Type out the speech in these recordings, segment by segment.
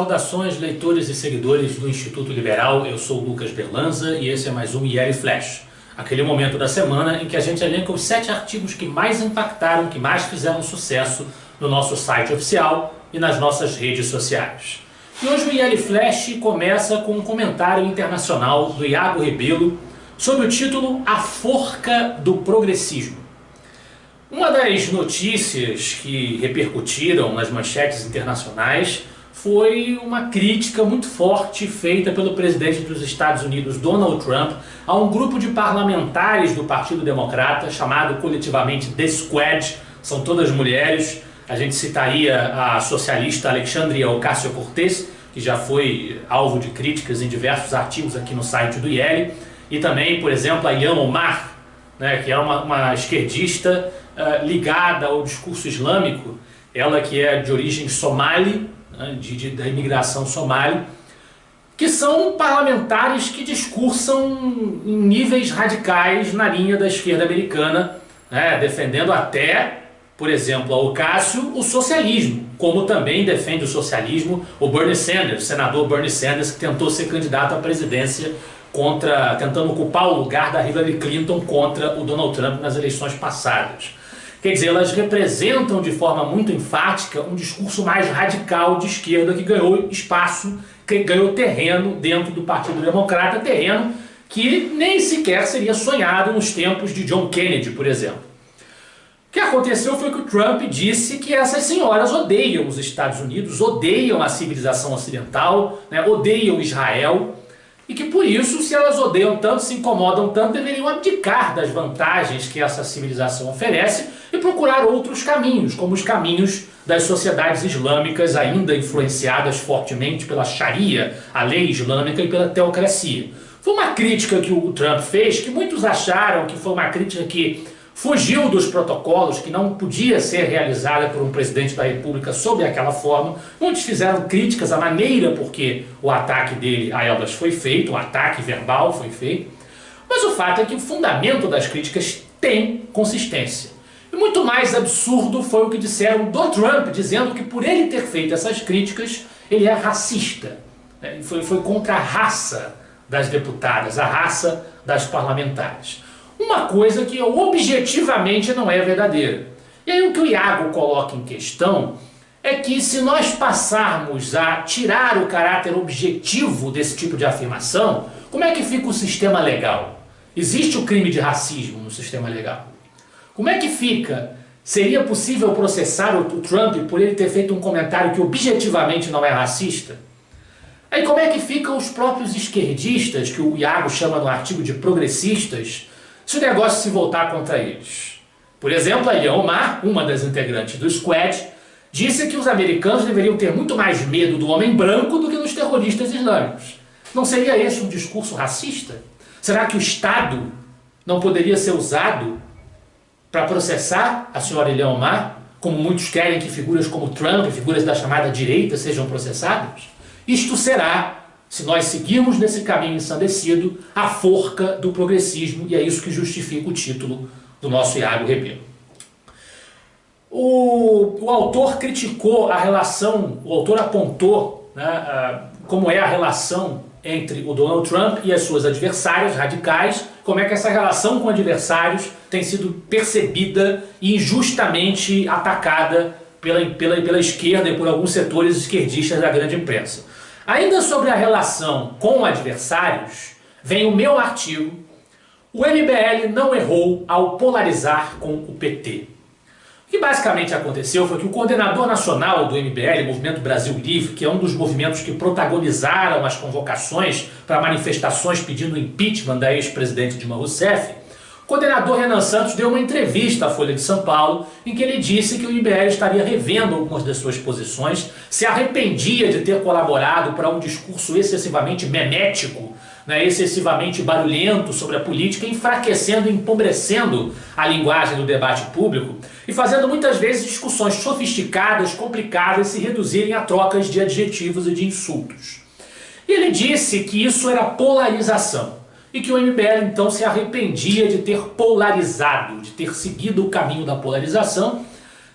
Saudações, leitores e seguidores do Instituto Liberal. Eu sou o Lucas Berlanza e esse é mais um IL Flash, aquele momento da semana em que a gente elenca os 7 artigos que mais impactaram, que mais fizeram sucesso no nosso site oficial e nas nossas redes sociais. E hoje o IL Flash começa com um comentário internacional do Iago Rebelo sob o título A Forca do Progressismo. Uma das notícias que repercutiram nas manchetes internacionais foi uma crítica muito forte feita pelo presidente dos Estados Unidos, Donald Trump, a um grupo de parlamentares do Partido Democrata, chamado coletivamente The Squad, são todas mulheres. A gente citaria a socialista Alexandria Ocasio-Cortez, que já foi alvo de críticas em diversos artigos aqui no site do IL, e também, por exemplo, a Ilhan Omar, né, que é uma esquerdista ligada ao discurso islâmico, ela que é de origem somali, né, da imigração somali, que são parlamentares que discursam em níveis radicais na linha da esquerda americana, né, defendendo até, por exemplo, a Ocasio, o socialismo, como também defende o socialismo o Bernie Sanders, o senador Bernie Sanders, que tentou ser candidato à presidência tentando ocupar o lugar da Hillary Clinton contra o Donald Trump nas eleições passadas. Quer dizer, elas representam de forma muito enfática um discurso mais radical de esquerda que ganhou espaço, que ganhou terreno dentro do Partido Democrata, terreno que nem sequer seria sonhado nos tempos de John Kennedy, por exemplo. O que aconteceu foi que o Trump disse que essas senhoras odeiam os Estados Unidos, odeiam a civilização ocidental, né, odeiam Israel, e que por isso, se elas odeiam tanto, se incomodam tanto, deveriam abdicar das vantagens que essa civilização oferece e procurar outros caminhos, como os caminhos das sociedades islâmicas ainda influenciadas fortemente pela Sharia, a lei islâmica, e pela teocracia. Foi uma crítica que o Trump fez, que muitos acharam que foi uma crítica que fugiu dos protocolos, que não podia ser realizada por um presidente da República sob aquela forma. Muitos fizeram críticas à maneira porque o ataque dele a elas foi feito, o ataque verbal foi feito. Mas o fato é que o fundamento das críticas tem consistência. E muito mais absurdo foi o que disseram do Trump, dizendo que por ele ter feito essas críticas, ele é racista. Foi contra a raça das deputadas, a raça das parlamentares. Uma coisa que objetivamente não é verdadeira. E aí o que o Iago coloca em questão é que se nós passarmos a tirar o caráter objetivo desse tipo de afirmação, como é que fica o sistema legal? Existe o crime de racismo no sistema legal? Como é que fica? Seria possível processar o Trump por ele ter feito um comentário que objetivamente não é racista? Aí como é que ficam os próprios esquerdistas, que o Iago chama no artigo de progressistas, se o negócio se voltar contra eles? Por exemplo, a Ilhan Omar, uma das integrantes do Squad, disse que os americanos deveriam ter muito mais medo do homem branco do que dos terroristas islâmicos. Não seria esse um discurso racista? Será que o Estado não poderia ser usado para processar a senhora Ilhan Omar, como muitos querem que figuras como Trump, figuras da chamada direita, sejam processadas? Isto será, se nós seguirmos nesse caminho ensandecido, a forca do progressismo, e é isso que justifica o título do nosso Iago Rebelo. O autor criticou a relação, o autor apontou, né, como é a relação entre o Donald Trump e as suas adversárias radicais, como é que essa relação com adversários tem sido percebida e injustamente atacada pela esquerda e por alguns setores esquerdistas da grande imprensa. Ainda sobre a relação com adversários, vem o meu artigo O MBL não errou ao polarizar com o PT. O que basicamente aconteceu foi que o coordenador nacional do MBL, Movimento Brasil Livre, que é um dos movimentos que protagonizaram as convocações para manifestações pedindo o impeachment da ex-presidente Dilma Rousseff, o coordenador Renan Santos deu uma entrevista à Folha de São Paulo em que ele disse que o MBL estaria revendo algumas das suas posições, se arrependia de ter colaborado para um discurso excessivamente memético, né, excessivamente barulhento sobre a política, enfraquecendo e empobrecendo a linguagem do debate público e fazendo muitas vezes discussões sofisticadas, complicadas, se reduzirem a trocas de adjetivos e de insultos. E ele disse que isso era polarização. E que o MBL então se arrependia de ter polarizado, de ter seguido o caminho da polarização,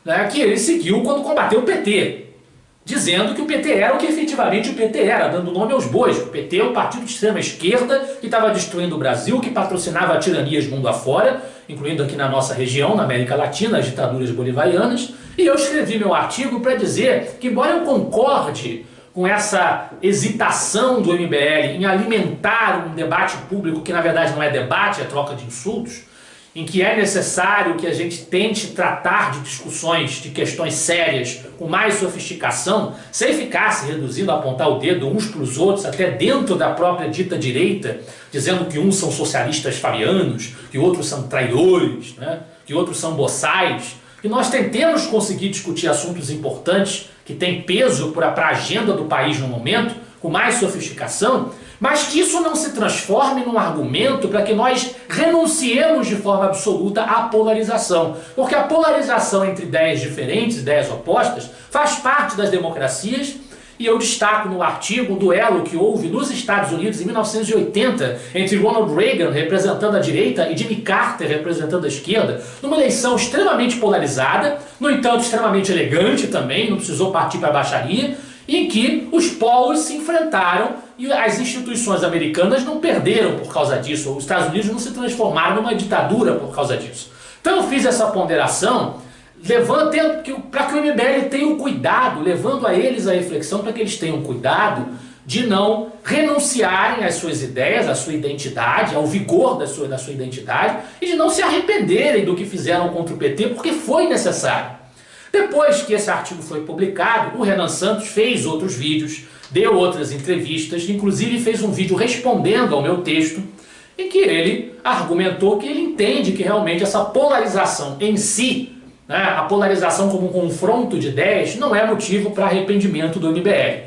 né, que ele seguiu quando combateu o PT. dizendo que o PT era o que efetivamente o PT era, dando nome aos bois. O PT é um partido de extrema esquerda que estava destruindo o Brasil, que patrocinava tiranias mundo afora, incluindo aqui na nossa região, na América Latina, as ditaduras bolivarianas. E eu escrevi meu artigo para dizer que, embora eu concorde com essa hesitação do MBL em alimentar um debate público que na verdade não é debate, é troca de insultos, em que é necessário que a gente tente tratar de discussões, de questões sérias, com mais sofisticação, sem ficar se reduzindo a apontar o dedo uns para os outros, até dentro da própria dita direita, dizendo que uns são socialistas fabianos, que outros são traidores, né? Que outros são boçais, que nós tentemos conseguir discutir assuntos importantes que têm peso para a agenda do país no momento, com mais sofisticação, mas que isso não se transforme num argumento para que nós renunciemos de forma absoluta à polarização. Porque a polarização entre ideias diferentes, ideias opostas, faz parte das democracias, e eu destaco no artigo o duelo que houve nos Estados Unidos em 1980 entre Ronald Reagan, representando a direita, e Jimmy Carter, representando a esquerda, numa eleição extremamente polarizada, no entanto extremamente elegante também, não precisou partir para a baixaria, em que os polos se enfrentaram e as instituições americanas não perderam por causa disso, os Estados Unidos não se transformaram numa ditadura por causa disso. Então eu fiz essa ponderação para que o MBL tenha o cuidado, levando a eles a reflexão para que eles tenham cuidado de não renunciarem às suas ideias, à sua identidade, ao vigor da sua identidade, e de não se arrependerem do que fizeram contra o PT, porque foi necessário. Depois que esse artigo foi publicado, o Renan Santos fez outros vídeos, deu outras entrevistas, inclusive fez um vídeo respondendo ao meu texto, em que ele argumentou que ele entende que realmente essa polarização em si, né, a polarização como um confronto de ideias, não é motivo para arrependimento do MBL.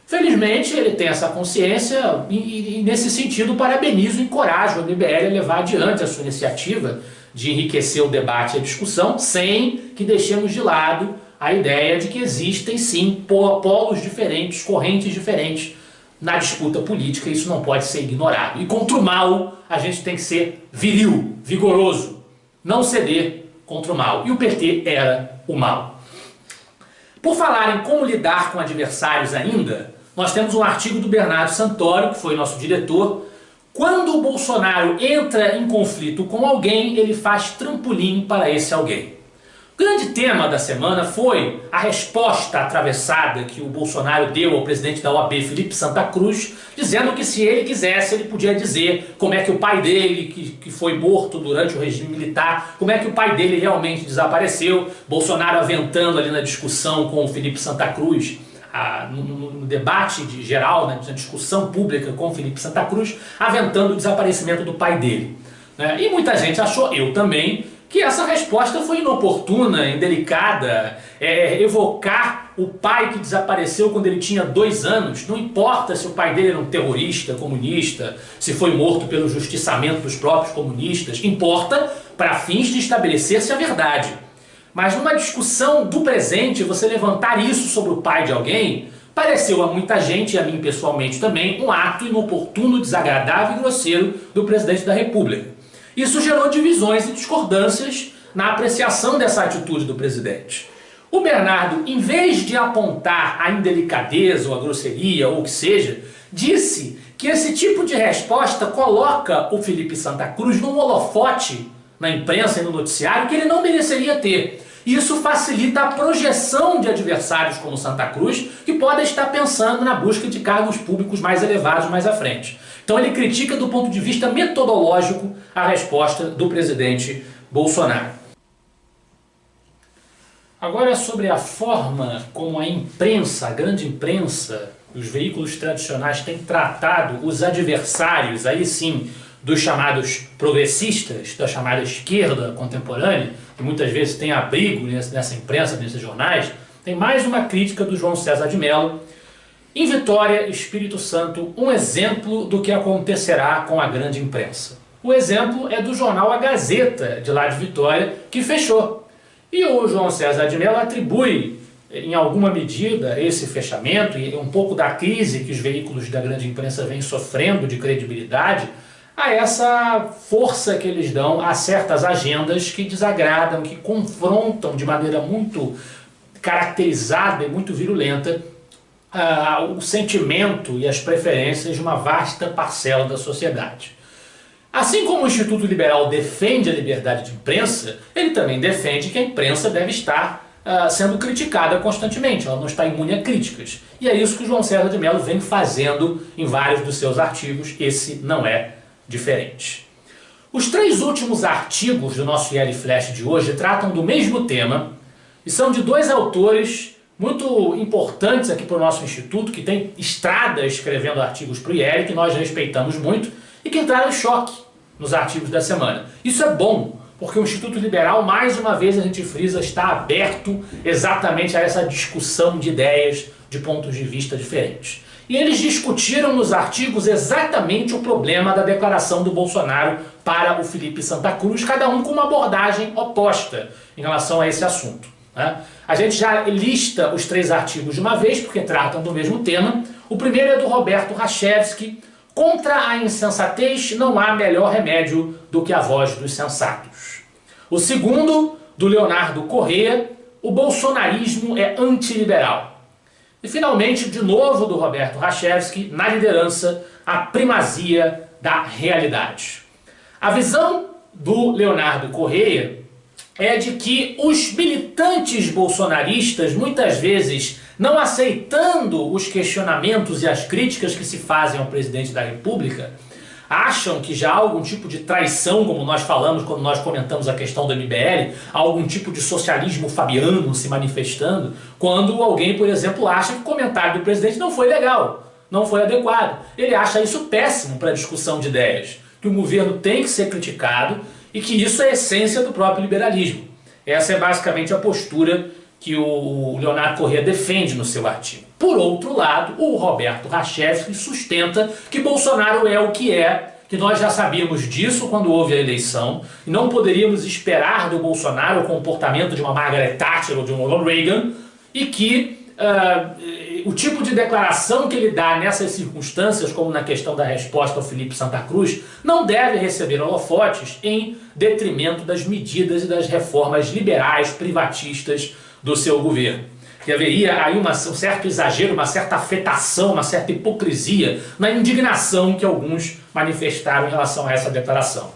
Felizmente ele tem essa consciência e nesse sentido parabenizo e encorajo o MBL a levar adiante a sua iniciativa de enriquecer o debate e a discussão, sem que deixemos de lado a ideia de que existem sim polos diferentes, correntes diferentes na disputa política, e isso não pode ser ignorado. E contra o mal a gente tem que ser viril, vigoroso, não ceder contra o mal. E o PT era o mal. Por falar em como lidar com adversários ainda, nós temos um artigo do Bernardo Santoro, que foi nosso diretor. Quando o Bolsonaro entra em conflito com alguém, ele faz trampolim para esse alguém. O grande tema da semana foi a resposta atravessada que o Bolsonaro deu ao presidente da OAB, Felipe Santa Cruz, dizendo que se ele quisesse, ele podia dizer como é que o pai dele, que foi morto durante o regime militar, como é que o pai dele realmente desapareceu. Bolsonaro aventando ali na discussão com o Felipe Santa Cruz, no debate geral, na discussão pública com o Felipe Santa Cruz, aventando o desaparecimento do pai dele. E muita gente achou, eu também, que essa resposta foi inoportuna, indelicada, evocar o pai que desapareceu quando ele tinha 2 anos, não importa se o pai dele era um terrorista, comunista, se foi morto pelo justiçamento dos próprios comunistas, importa para fins de estabelecer-se a verdade. Mas numa discussão do presente, você levantar isso sobre o pai de alguém, pareceu a muita gente, e a mim pessoalmente também, um ato inoportuno, desagradável e grosseiro do presidente da República. Isso gerou divisões e discordâncias na apreciação dessa atitude do presidente. O Bernardo, em vez de apontar a indelicadeza ou a grosseria ou o que seja, disse que esse tipo de resposta coloca o Felipe Santa Cruz num holofote na imprensa e no noticiário que ele não mereceria ter. Isso facilita a projeção de adversários como Santa Cruz, que podem estar pensando na busca de cargos públicos mais elevados mais à frente. Então ele critica do ponto de vista metodológico a resposta do presidente Bolsonaro. Agora sobre a forma como a imprensa, a grande imprensa, os veículos tradicionais têm tratado os adversários, aí sim, dos chamados progressistas, da chamada esquerda contemporânea, que muitas vezes tem abrigo nessa imprensa, nesses jornais. Tem mais uma crítica do João César de Mello. Em Vitória, Espírito Santo, um exemplo do que acontecerá com a grande imprensa. O exemplo é do jornal A Gazeta, de lá de Vitória, que fechou. E o João César de Mello atribui, em alguma medida, esse fechamento e um pouco da crise que os veículos da grande imprensa vêm sofrendo de credibilidade, a essa força que eles dão a certas agendas que desagradam, que confrontam de maneira muito caracterizada e muito virulenta o sentimento e as preferências de uma vasta parcela da sociedade. Assim como o Instituto Liberal defende a liberdade de imprensa, ele também defende que a imprensa deve estar sendo criticada constantemente, ela não está imune a críticas. E é isso que o João César de Mello vem fazendo em vários dos seus artigos, esse não é diferente. Os 3 últimos artigos do nosso IL Flash de hoje tratam do mesmo tema e são de 2 autores muito importantes aqui para o nosso instituto, que tem estrada escrevendo artigos para o IL, que nós respeitamos muito e que entraram em choque nos artigos da semana. Isso é bom, porque o Instituto Liberal, mais uma vez a gente frisa, está aberto exatamente a essa discussão de ideias, de pontos de vista diferentes. E eles discutiram nos artigos exatamente o problema da declaração do Bolsonaro para o Felipe Santa Cruz, cada um com uma abordagem oposta em relação a esse assunto, né? A gente já lista os 3 artigos de uma vez, porque tratam do mesmo tema. O primeiro é do Roberto Rachevski: contra a insensatez não há melhor remédio do que a voz dos sensatos. O segundo, do Leonardo Corrêa: o bolsonarismo é antiliberal. E finalmente, de novo, do Roberto Rachevski: na liderança, a primazia da realidade. A visão do Leonardo Corrêa é de que os militantes bolsonaristas, muitas vezes não aceitando os questionamentos e as críticas que se fazem ao presidente da República, acham que já há algum tipo de traição, como nós falamos quando nós comentamos a questão do MBL, algum tipo de socialismo fabiano se manifestando, quando alguém, por exemplo, acha que o comentário do presidente não foi legal, não foi adequado. Ele acha isso péssimo para a discussão de ideias, que o governo tem que ser criticado e que isso é a essência do próprio liberalismo. Essa é basicamente a postura que o Leonardo Corrêa defende no seu artigo. Por outro lado, o Roberto Rachevski sustenta que Bolsonaro é o que é, que nós já sabíamos disso quando houve a eleição, e não poderíamos esperar do Bolsonaro o comportamento de uma Margaret Thatcher ou de um Ronald Reagan, e que o tipo de declaração que ele dá nessas circunstâncias, como na questão da resposta ao Felipe Santa Cruz, não deve receber holofotes em detrimento das medidas e das reformas liberais, privatistas do seu governo. Que haveria aí um certo exagero, uma certa afetação, uma certa hipocrisia na indignação que alguns manifestaram em relação a essa declaração.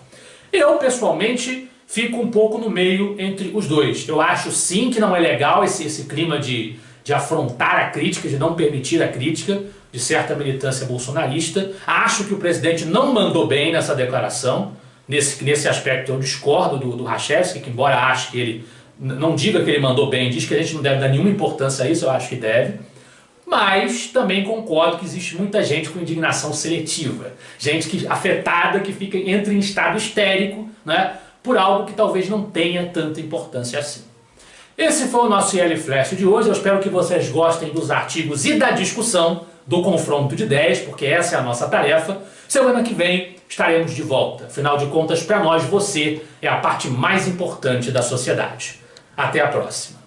Eu, pessoalmente, fico um pouco no meio entre os dois. Eu acho sim que não é legal esse clima de afrontar a crítica, de não permitir a crítica de certa militância bolsonarista. Acho que o presidente não mandou bem nessa declaração. Nesse aspecto eu discordo do Rachevski, que embora ache que ele não diga que ele mandou bem, diz que a gente não deve dar nenhuma importância a isso, eu acho que deve. Mas também concordo que existe muita gente com indignação seletiva. Gente afetada, que entra em estado histérico, né, por algo que talvez não tenha tanta importância assim. Esse foi o nosso IL Flash de hoje. Eu espero que vocês gostem dos artigos e da discussão, do confronto de ideias, porque essa é a nossa tarefa. Semana que vem estaremos de volta. Afinal de contas, para nós, você é a parte mais importante da sociedade. Até a próxima.